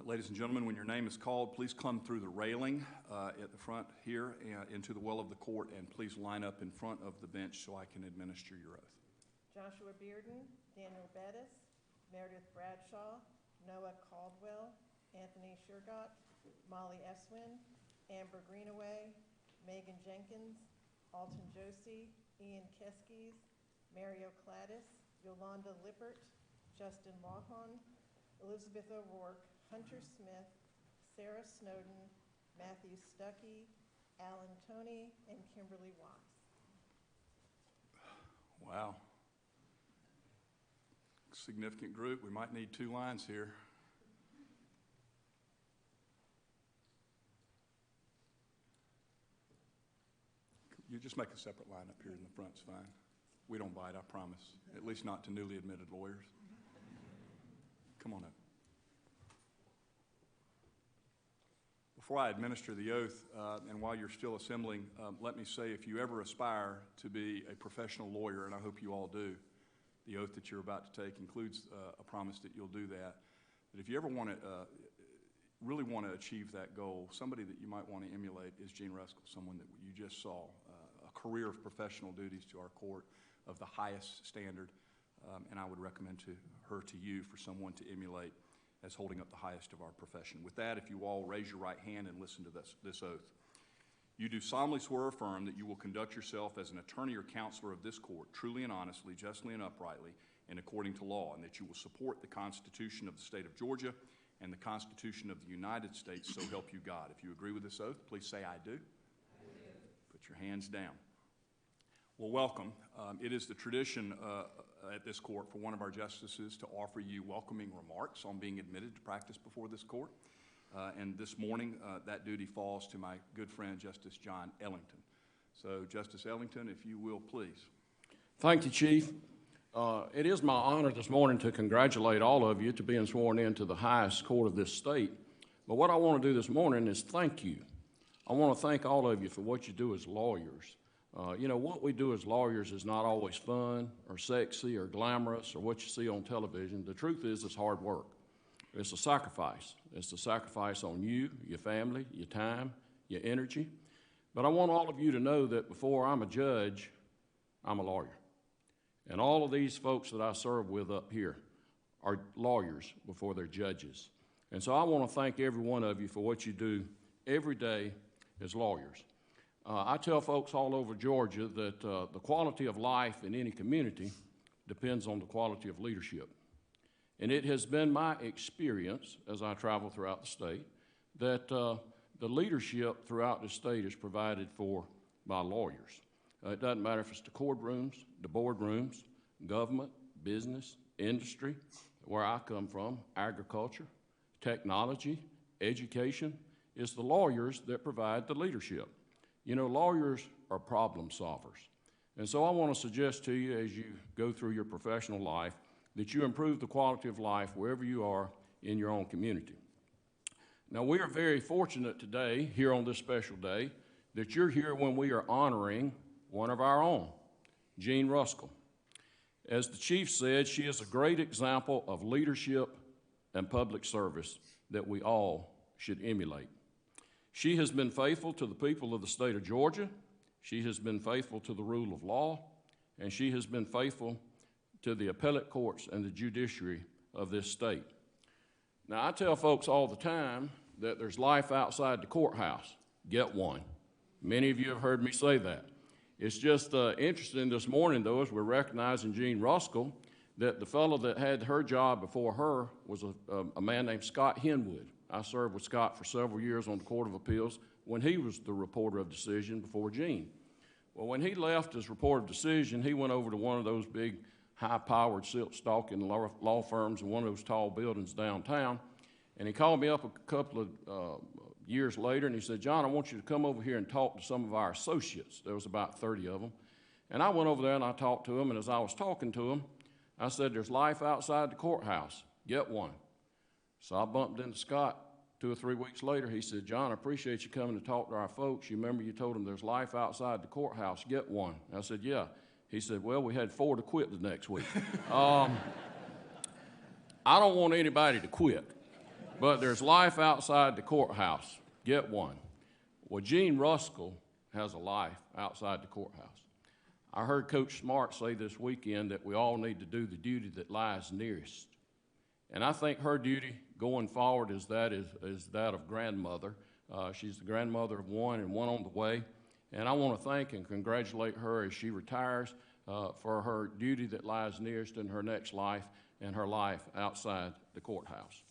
Ladies and gentlemen, when your name is called, please come through the railing at the front here and into the well of the court, and please line up in front of the bench so I can administer your oath. Joshua Bearden, Daniel Bettis, Meredith Bradshaw, Noah Caldwell, Anthony Shergott, Molly Eswin, Amber Greenaway, Megan Jenkins, Alton Josie, Ian Keskies, Mario Cladis, Yolanda Lippert, Justin Lawhon, Elizabeth O'Rourke, Hunter Smith, Sarah Snowden, Matthew Stuckey, Alan Toney, and Kimberly Watts. Wow. Significant group. We might need 2 lines here. You just make a separate line up here in the front, it's fine. We don't bite, I promise. At least not to newly admitted lawyers. Come on up. Before I administer the oath, and while you're still assembling, let me say if you ever aspire to be a professional lawyer, and I hope you all do, the oath that you're about to take includes a promise that you'll do that. But if you ever want to, really want to achieve that goal, somebody that you might want to emulate is Jean Ruskell, someone that you just saw, a career of professional duties to our court of the highest standard, and I would recommend her to you for someone to emulate as holding up the highest of our profession. With that, if you all raise your right hand and listen to this oath. You do solemnly swear or affirm that you will conduct yourself as an attorney or counselor of this court, truly and honestly, justly and uprightly, and according to law, and that you will support the Constitution of the state of Georgia and the Constitution of the United States, so help you God. If you agree with this oath, please say, I do. I do. Put your hands down. Well, welcome. It is the tradition at this court for one of our justices to offer you welcoming remarks on being admitted to practice before this court. And this morning, that duty falls to my good friend, Justice John Ellington. So, Justice Ellington, if you will, please. Thank you, Chief. It is my honor this morning to congratulate all of you to being sworn into the highest court of this state. But what I want to do this morning is thank you. I want to thank all of you for what you do as lawyers. You know, what we do as lawyers is not always fun or sexy or glamorous or what you see on television. The truth is it's hard work. It's a sacrifice. It's a sacrifice on you, your family, your time, your energy. But I want all of you to know that before I'm a judge, I'm a lawyer. And all of these folks that I serve with up here are lawyers before they're judges. And so I want to thank every one of you for what you do every day as lawyers. I tell folks all over Georgia that the quality of life in any community depends on the quality of leadership. And it has been my experience as I travel throughout the state that the leadership throughout the state is provided for by lawyers. It doesn't matter if it's the courtrooms, the boardrooms, government, business, industry, where I come from, agriculture, technology, education. It's the lawyers that provide the leadership. You know, lawyers are problem solvers. And so I want to suggest to you as you go through your professional life that you improve the quality of life wherever you are in your own community. Now, we are very fortunate today, here on this special day, that you're here when we are honoring one of our own, Jean Ruskell. As the Chief said, she is a great example of leadership and public service that we all should emulate. She has been faithful to the people of the state of Georgia. She has been faithful to the rule of law, and she has been faithful to the appellate courts and the judiciary of this state. Now, I tell folks all the time that there's life outside the courthouse. Get one. Many of you have heard me say that. It's just interesting this morning, though, as we're recognizing Jean Ruskell, that the fellow that had her job before her was a man named Scott Henwood. I served with Scott for several years on the Court of Appeals when he was the reporter of decision before Jean. Well, when he left as reporter of decision, he went over to one of those big, high-powered, silk-stalking law firms in one of those tall buildings downtown, and he called me up a couple of years later, and he said, John, I want you to come over here and talk to some of our associates. There was about 30 of them. And I went over there and I talked to them, and as I was talking to them, I said, there's life outside the courthouse. Get one. So I bumped into Scott 2 or 3 weeks later. He said, John, I appreciate you coming to talk to our folks. You remember you told them there's life outside the courthouse. Get one. I said, yeah. He said, well, we had 4 to quit the next week. I don't want anybody to quit. But there's life outside the courthouse. Get one. Well, Gene Ruskell has a life outside the courthouse. I heard Coach Smart say this weekend that we all need to do the duty that lies nearest. And I think her duty going forward is that of grandmother. She's the grandmother of one and one on the way. And I want to thank and congratulate her as she retires for her duty that lies nearest in her next life and her life outside the courthouse.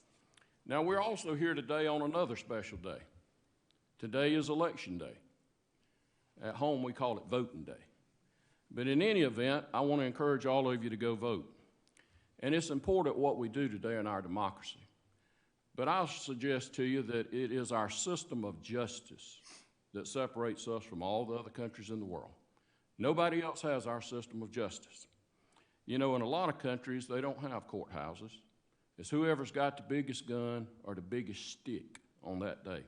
Now, we're also here today on another special day. Today is Election Day. At home, we call it Voting Day. But in any event, I want to encourage all of you to go vote. And it's important what we do today in our democracy. But I'll suggest to you that it is our system of justice that separates us from all the other countries in the world. Nobody else has our system of justice. You know, in a lot of countries, they don't have courthouses. It's whoever's got the biggest gun or the biggest stick on that day.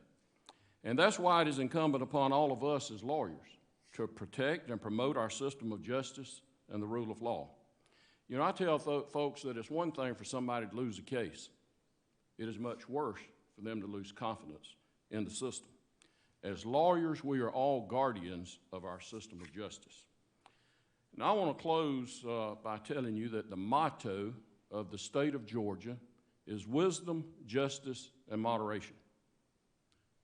And that's why it is incumbent upon all of us as lawyers to protect and promote our system of justice and the rule of law. You know, I tell folks that it's one thing for somebody to lose a case. It is much worse for them to lose confidence in the system. As lawyers, we are all guardians of our system of justice. Now, I want to close by telling you that the motto of the state of Georgia is wisdom, justice, and moderation.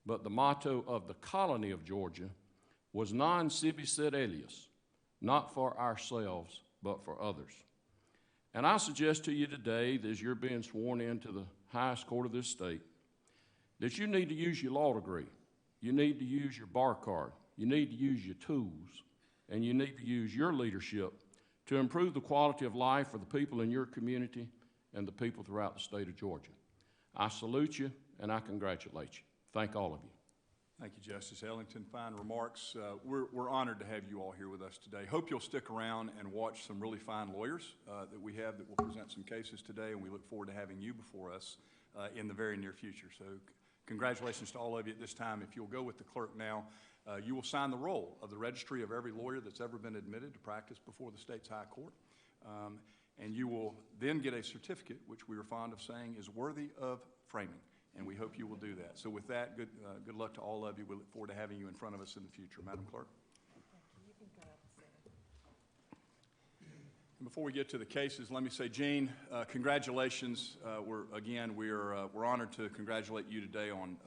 But the motto of the colony of Georgia was non sibi sed alius, not for ourselves, but for others. And I suggest to you today, that as you're being sworn into the highest court of this state, that you need to use your law degree. You need to use your bar card. You need to use your tools. And you need to use your leadership to improve the quality of life for the people in your community and the people throughout the state of Georgia. I salute you and I congratulate you. Thank all of you. Thank you, Justice Ellington. Fine remarks. We're honored to have you all here with us today. Hope you'll stick around and watch some really fine lawyers that we have that will present some cases today, and we look forward to having you before us in the very near future. So congratulations to all of you at this time. If you'll go with the clerk now, you will sign the roll of the registry of every lawyer that's ever been admitted to practice before the state's high court. And you will then get a certificate, which we are fond of saying is worthy of framing. And we hope you will do that. So with that, good luck to all of you. We look forward to having you in front of us in the future. Madam Clerk. You can go outside. And before we get to the cases, let me say, Gene, congratulations. We're honored to congratulate you today on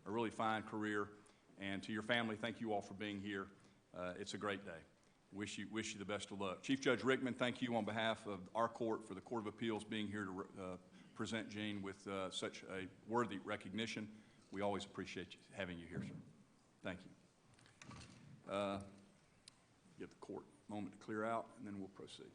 a really fine career. And to your family, thank you all for being here. It's a great day. Wish you the best of luck. Chief Judge Rickman, thank you on behalf of our court for the Court of Appeals being here to present Gene with such a worthy recognition. We always appreciate having you here, sir. Thank you. Give the court a moment to clear out, and then we'll proceed.